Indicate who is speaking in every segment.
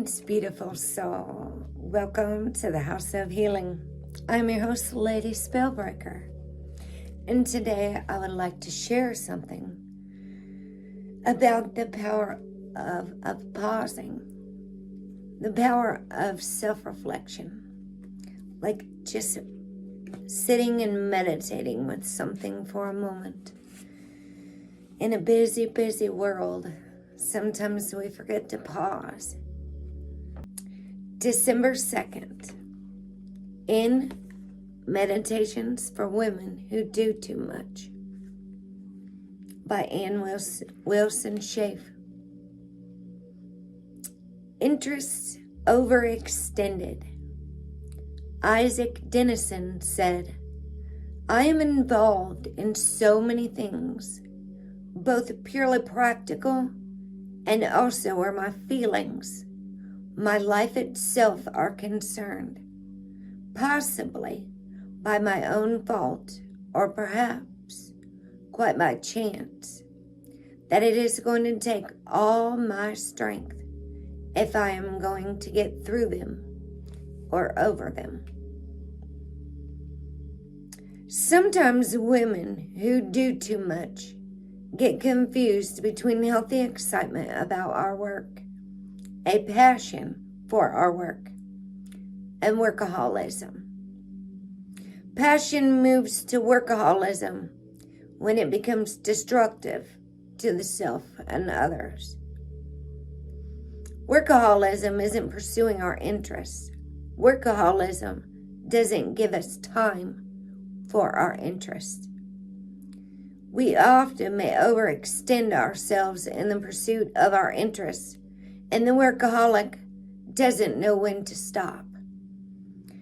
Speaker 1: Greetings, beautiful soul. Welcome to the House of Healing. I'm your host, Lady Spellbreaker. And today I would like to share something about the power of pausing, the power of self-reflection, like just sitting and meditating with something for a moment. In a busy, busy world, sometimes we forget to pause. December 2nd, in Meditations for Women Who Do Too Much, by Ann Wilson Schaaf. Interests overextended. Isaac Dennison said, "I am involved in so many things, both purely practical and also where my feelings, my life itself are concerned, possibly by my own fault or perhaps quite by chance, that it is going to take all my strength if I am going to get through them or over them." Sometimes women who do too much get confused between healthy excitement about our work, a passion for our work, and workaholism. Passion moves to workaholism when it becomes destructive to the self and others. Workaholism isn't pursuing our interests. Workaholism doesn't give us time for our interests. We often may overextend ourselves in the pursuit of our interests, and the workaholic doesn't know when to stop.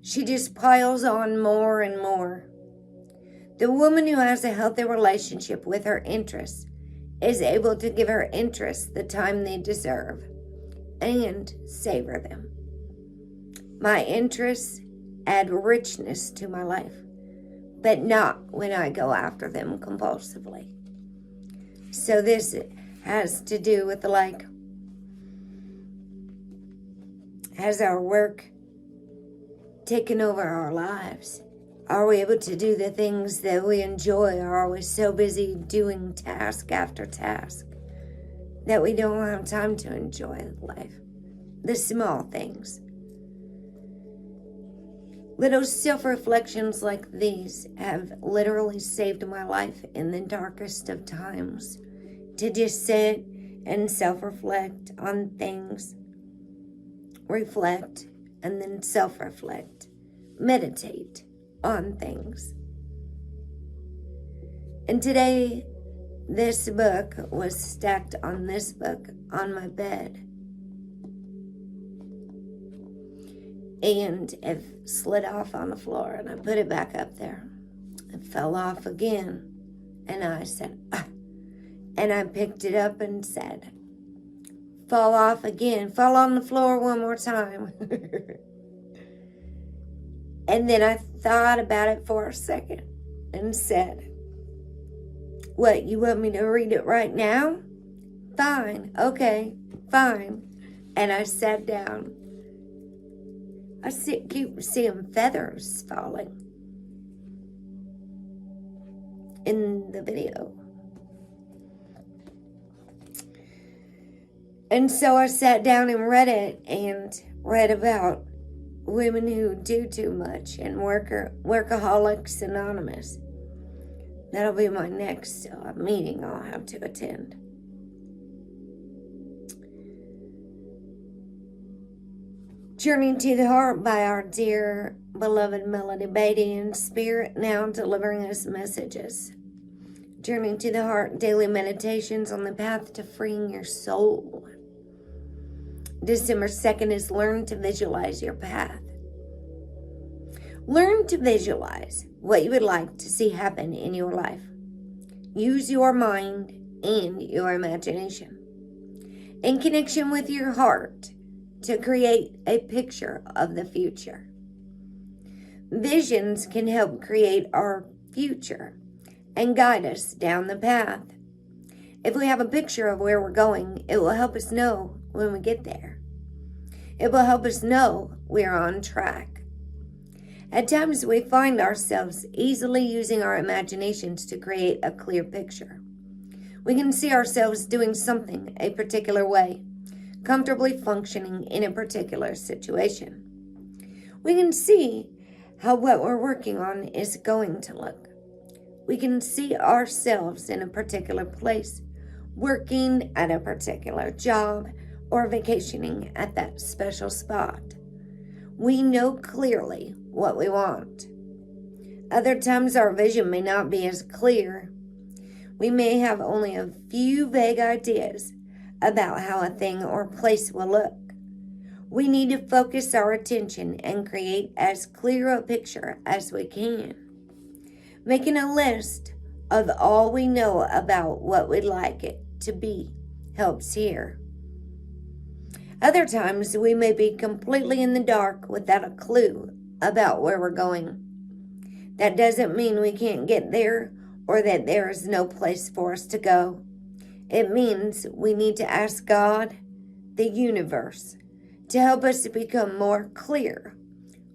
Speaker 1: She just piles on more and more. The woman who has a healthy relationship with her interests is able to give her interests the time they deserve and savor them. My interests add richness to my life, but not when I go after them compulsively. So this has to do with has our work taken over our lives? Are we able to do the things that we enjoy, or are we so busy doing task after task that we don't have time to enjoy life, the small things? Little self-reflections like these have literally saved my life in the darkest of times. To just sit and self-reflect on things, reflect, and then self-reflect, meditate on things. And today, this book was stacked on this book on my bed. And it slid off on the floor, and I put it back up there. It fell off again, and I said, ah. And I picked it up and said, fall off again, fall on the floor one more time. And then I thought about it for a second and said, what, you want me to read it right now? Fine, okay, fine. And I sat down. I keep seeing feathers falling in the video. And so I sat down and read it, and read about women who do too much and Workaholics Anonymous. That'll be my next meeting I'll have to attend. Journey to the Heart by our dear beloved Melody Beatty in spirit, now delivering us messages. Journey to the Heart, daily meditations on the path to freeing your soul. December 2nd is learn to visualize your path. Learn to visualize what you would like to see happen in your life. Use your mind and your imagination in connection with your heart to create a picture of the future. Visions can help create our future and guide us down the path. If we have a picture of where we're going, it will help us know when we get there. It will help us know we're on track. At times, we find ourselves easily using our imaginations to create a clear picture. We can see ourselves doing something a particular way, comfortably functioning in a particular situation. We can see how what we're working on is going to look. We can see ourselves in a particular place, working at a particular job, or vacationing at that special spot. We know clearly what we want. Other times our vision may not be as clear. We may have only a few vague ideas about how a thing or place will look. We need to focus our attention and create as clear a picture as we can. Making a list of all we know about what we'd like it to be helps here. Other times we may be completely in the dark without a clue about where we're going. That doesn't mean we can't get there or that there is no place for us to go. It means we need to ask God, the universe, to help us to become more clear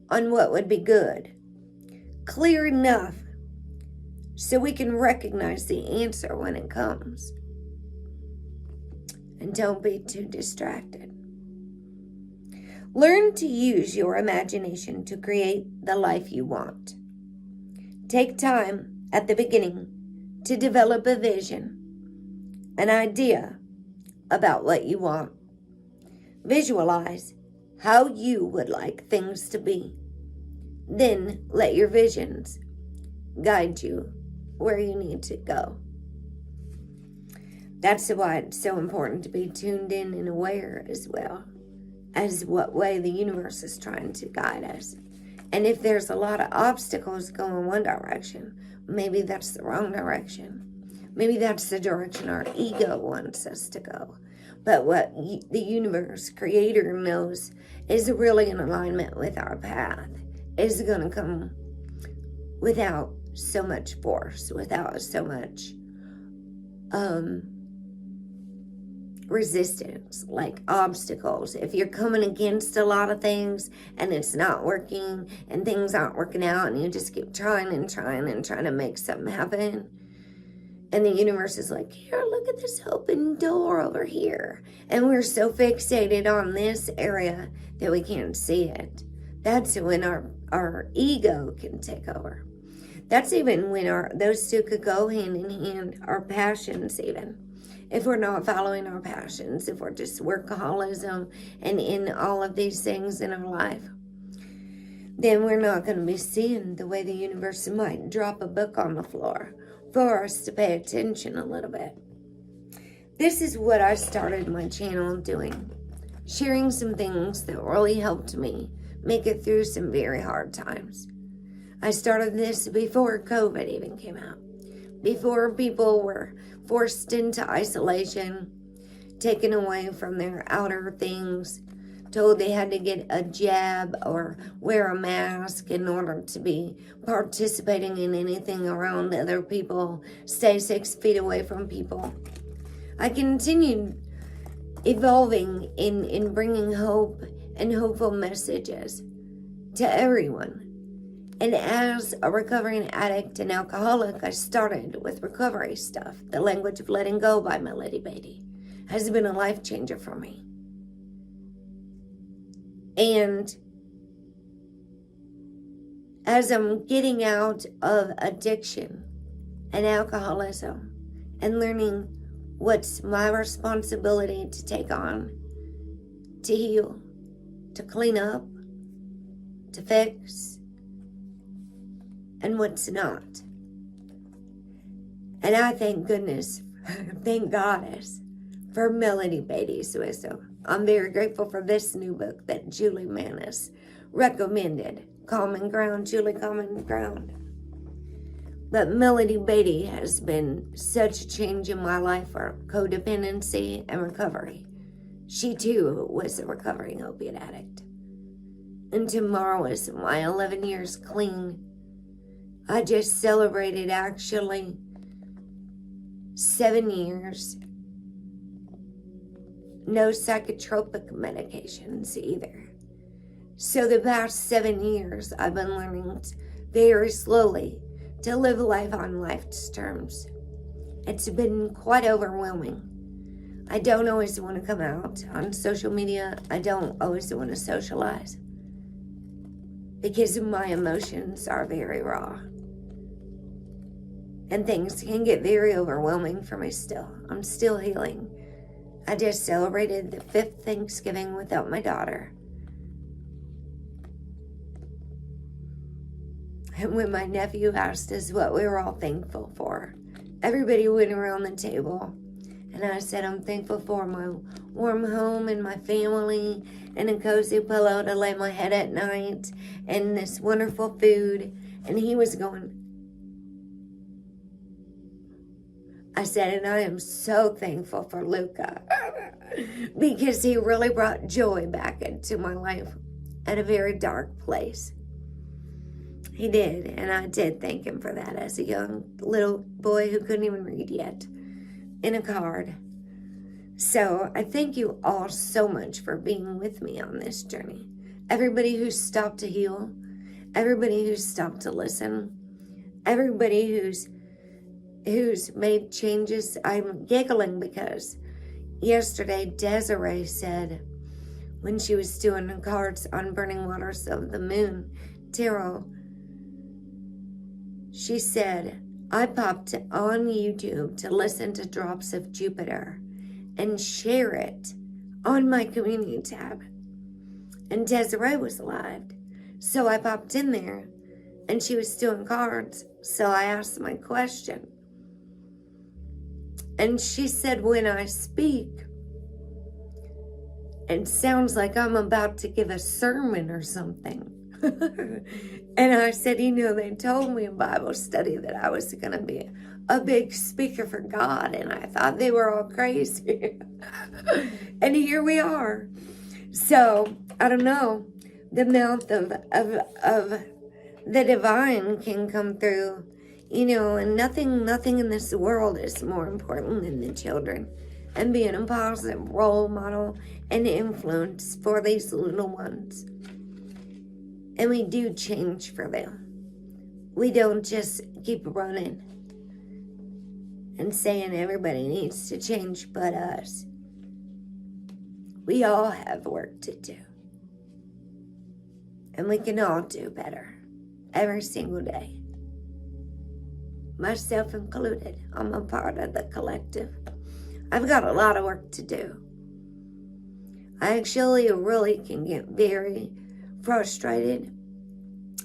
Speaker 1: on what would be good. Clear enough so we can recognize the answer when it comes. And don't be too distracted. Learn to use your imagination to create the life you want. Take time at the beginning to develop a vision, an idea about what you want. Visualize how you would like things to be. Then let your visions guide you where you need to go. That's why it's so important to be tuned in and aware as well as what way the universe is trying to guide us. And if there's a lot of obstacles going one direction, maybe that's the wrong direction. Maybe that's the direction our ego wants us to go. But what the universe, creator, knows is really in alignment with our path, is going to come without so much force, without so much resistance, like obstacles. If you're coming against a lot of things and it's not working and things aren't working out and you just keep trying to make something happen, and the universe is like, here, look at this open door over here, and we're so fixated on this area that we can't see it. That's when our ego can take over. That's even when those two could go hand in hand, our passions even. If we're not following our passions, if we're just workaholism and in all of these things in our life, then we're not going to be seeing the way the universe might drop a book on the floor for us to pay attention a little bit. This is what I started my channel doing, sharing some things that really helped me make it through some very hard times. I started this before COVID even came out, before people were forced into isolation, taken away from their outer things, told they had to get a jab or wear a mask in order to be participating in anything around other people, stay 6 feet away from people. I continued evolving in bringing hope and hopeful messages to everyone. And as a recovering addict and alcoholic, I started with recovery stuff. The Language of Letting Go by Melody Beatty has been a life changer for me. And as I'm getting out of addiction and alcoholism and learning what's my responsibility to take on, to heal, to clean up, to fix, and what's not. And I thank goodness, thank Goddess for Melody Beatty's wisdom. I'm very grateful for this new book that Julie Manis recommended, Common Ground, Julie Common Ground. But Melody Beatty has been such a change in my life for codependency and recovery. She too was a recovering opiate addict. And tomorrow is my 11 years clean. I just celebrated actually 7 years. No psychotropic medications either. So the past 7 years, I've been learning very slowly to live life on life's terms. It's been quite overwhelming. I don't always want to come out on social media. I don't always want to socialize because my emotions are very raw. And things can get very overwhelming for me still. I'm still healing. I just celebrated the 5th Thanksgiving without my daughter. And when my nephew asked us what we were all thankful for, everybody went around the table. And I said, I'm thankful for my warm home and my family and a cozy pillow to lay my head at night and this wonderful food. And he was going, I said, and I am so thankful for Luca because he really brought joy back into my life at a very dark place. He did, and I did thank him for that as a young little boy who couldn't even read yet, in a card. So I thank you all so much for being with me on this journey. Everybody who's stopped to heal, everybody who's stopped to listen, everybody who's made changes. I'm giggling because yesterday Desiree said, when she was doing the cards on Burning Waters of the Moon tarot, she said, I popped on YouTube to listen to Drops of Jupiter and share it on my community tab. And Desiree was live. So I popped in there and she was doing cards. So I asked my question. And she said, when I speak, it sounds like I'm about to give a sermon or something. And I said, they told me in Bible study that I was going to be a big speaker for God. And I thought they were all crazy. And here we are. So, I don't know. The mouth of the divine can come through, and nothing in this world is more important than the children. And being a positive role model and influence for these little ones. And we do change for them. We don't just keep running and saying everybody needs to change but us. We all have work to do. And we can all do better every single day. Myself included. I'm a part of the collective. I've got a lot of work to do. I actually really can get very frustrated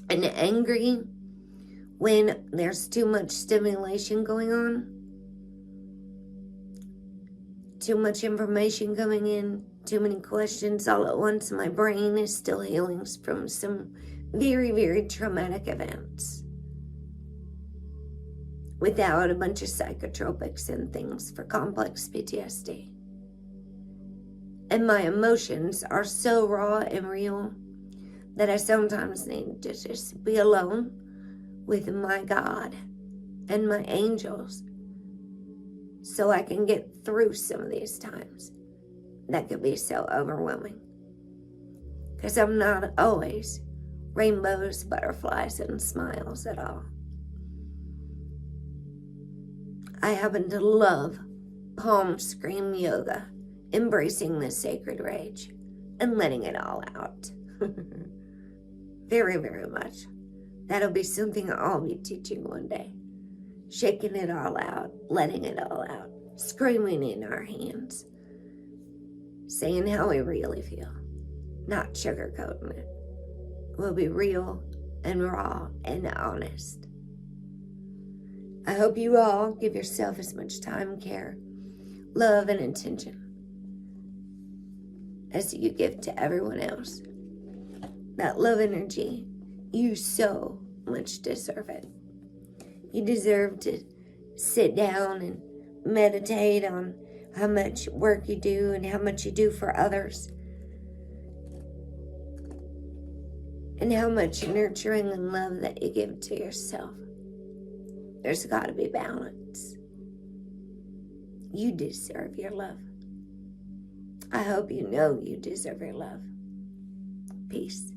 Speaker 1: and angry when there's too much stimulation going on, too much information coming in, too many questions all at once. My brain is still healing from some very, very traumatic events without a bunch of psychotropics and things for complex PTSD. And my emotions are so raw and real that I sometimes need to just be alone with my God and my angels so I can get through some of these times that could be so overwhelming. Because I'm not always rainbows, butterflies, and smiles at all. I happen to love palm scream yoga, embracing the sacred rage and letting it all out. Very, very much. That'll be something I'll be teaching one day. Shaking it all out, letting it all out, screaming in our hands, saying how we really feel, not sugarcoating it. We'll be real and raw and honest. I hope you all give yourself as much time, care, love, and attention as you give to everyone else. That love energy, you so much deserve it. You deserve to sit down and meditate on how much work you do and how much you do for others. And how much nurturing and love that you give to yourself. There's got to be balance. You deserve your love. I hope you know you deserve your love. Peace.